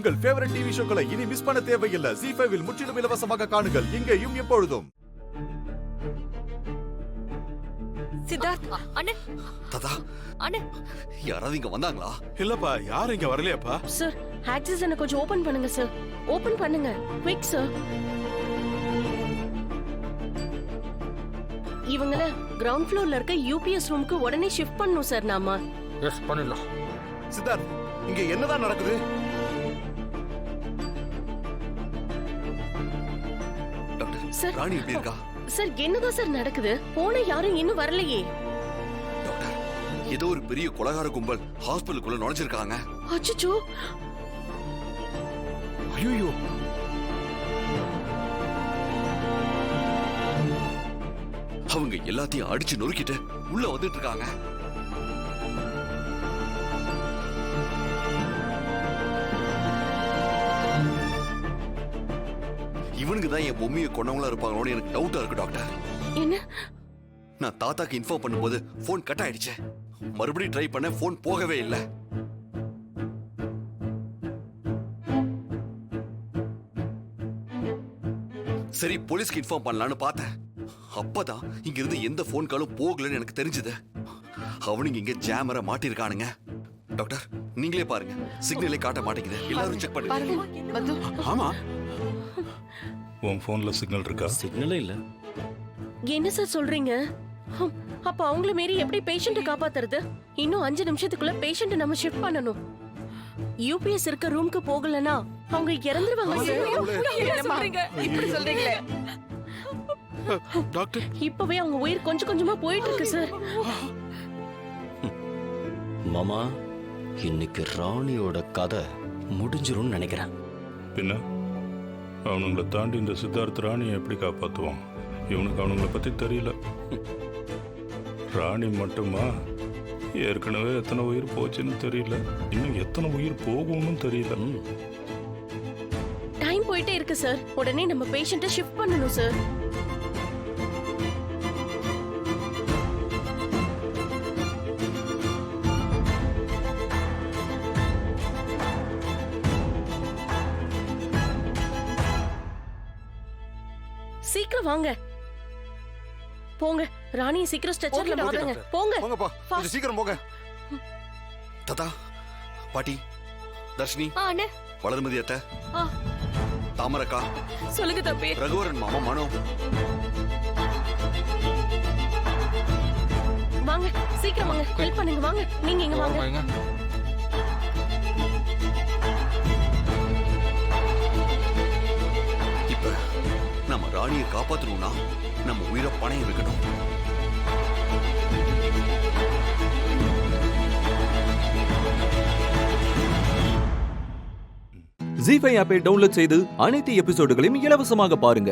உங்கள் favourite TV ஷோக்களை இனி miss பண்ண தேவையில்லை. ZEE5 இல் முற்றிலும் இலவசமாக காணுங்கள். இங்கேயும் எப்பொழுதும். சித்தார்த் அண்ணே. தாத்தா அண்ணே, யாராவது இங்க வந்தாங்களா? இல்லப்பா, யாரும் இங்க வரலையாப்பா. சார், ஆக்சஸ் என்ன கொஞ்சம் ஓபன் பண்ணுங்க சார். ஓபன் பண்ணுங்க. Quick sir. இவங்கள கிரவுண்ட் ஃப்ளோர்ல இருக்க யூபிஎஸ் ரூமுக்கு உடனே ஷிஃப்ட் பண்ணனும் சார் நாம. எஸ் பண்ணிடலாம். சித்தார்த், இங்க என்னதான் நடக்குது? Doctor, sir. ராணி எப்படி இருக்கா? சார், என்னதான் சார் நடக்குது? போன யாரும் இன்னும் வரலையே. டாக்டர், ஏதோ ஒரு பெரிய கொலைகார கும்பல் ஹாஸ்பிடலுக்குள்ள நுழைஞ்சிருக்காங்க. அச்சச்சோ. ஐயோ, அவங்க எல்லாத்தையும் அடிச்சு நொறுக்கிட்டு உள்ள வந்துட்டு இருக்காங்க. இவனுக்கு தான் என் பொம்மையை கொண்டவங்களா இருப்பாங்களோன்னு எனக்கு டவுட்டா இருக்கு டாக்டர். என்ன? நான் தாத்தாக்கு இன்ஃபார்ம் பண்ணும்போது போன் கட் ஆயிடுச்சு. மறுபடியும் ட்ரை பண்ண போன் போகவே இல்லை. சரி, போலீஸ்க்கு இன்ஃபார்ம் பண்ணலான்னு பார்த்தேன். அப்பதான் இங்க இருந்து எந்த போன் காலும் போகலன்னு எனக்கு தெரிஞ்சது. அவனுங்க இங்க ஜாமரா மாட்டிருக்கானுங்க. டாக்டர், நீங்களே பாருங்க, சிக்னலே காட்ட மாட்டேங்குது. எல்லாரும் செக் பண்ணுங்க. ஆமா, உன் போன்ல சிக்னல் இருக்கா? சிக்னலே இல்ல. என்ன சார் சொல்றீங்க? அப்ப அவங்கள மீறி எப்படி பேஷண்ட்டை காப்பாத்துறது? இன்னும் 5 நிமிஷத்துக்குள்ள பேஷண்ட்டை நம்ம ஷிஃப்ட் பண்ணனும். யூபிஎஸ் இருக்க ரூமுக்கு போகலனா அவங்க இறந்துருவாங்க சார். என்ன சொல்றீங்க? இப்படி சொல்றீங்களே. டாக்டர், இப்பவே அவங்க உயிர் கொஞ்சம் கொஞ்சமா போயிட்டு இருக்கு சார். மாமா, இன்னைக்கு ராணியோட கதை முடிஞ்சிரும்னு நினைக்கிறேன். பின்ன அவனுங்களை தாண்டி இந்த சித்தார்த் ராணியை எப்படி காப்பாத்துவான்? இவனுக்கு அவனுங்களை பத்தி தெரியல. ராணி மட்டுமா? ஏற்கனவே எத்தனை உயிர் போச்சுன்னு தெரியல, இன்னும் எத்தனை உயிர் போகும்னு தெரியல. டைம் போயிட்டே இருக்கு சார். உடனே நம்ம பேஷண்ட்டை ஷிஃப்ட் பண்ணனும் சார். சீக்கிரம் வாங்க. போங்க, ராணியை சீக்கிரம் ஸ்ட்ரெச்சர்ல மாத்துங்க. போங்க. போங்கப்பா, கொஞ்சம் சீக்கிரம் போங்க. தாத்தா, பாட்டி, தர்ஷினி, அண்ணே. வளர்மதி அத்தை, தாமரக்கா, சொல்லுங்க தம்பி. ரகுவரன் மாமா, மனோ. வாங்க, சீக்கிரம் வாங்க. ஹெல்ப் பண்ணுங்க. வாங்க, நீங்க இங்க வாங்க. இப்ப நம்ம ராணியை காப்பாத்தணும்னா நம்ம உயிரை பணைய வைக்கணும். ZEE5 ஆப்பை டவுன்லோட் செய்து அனைத்து எபிசோடுகளையும் இலவசமாக பாருங்க.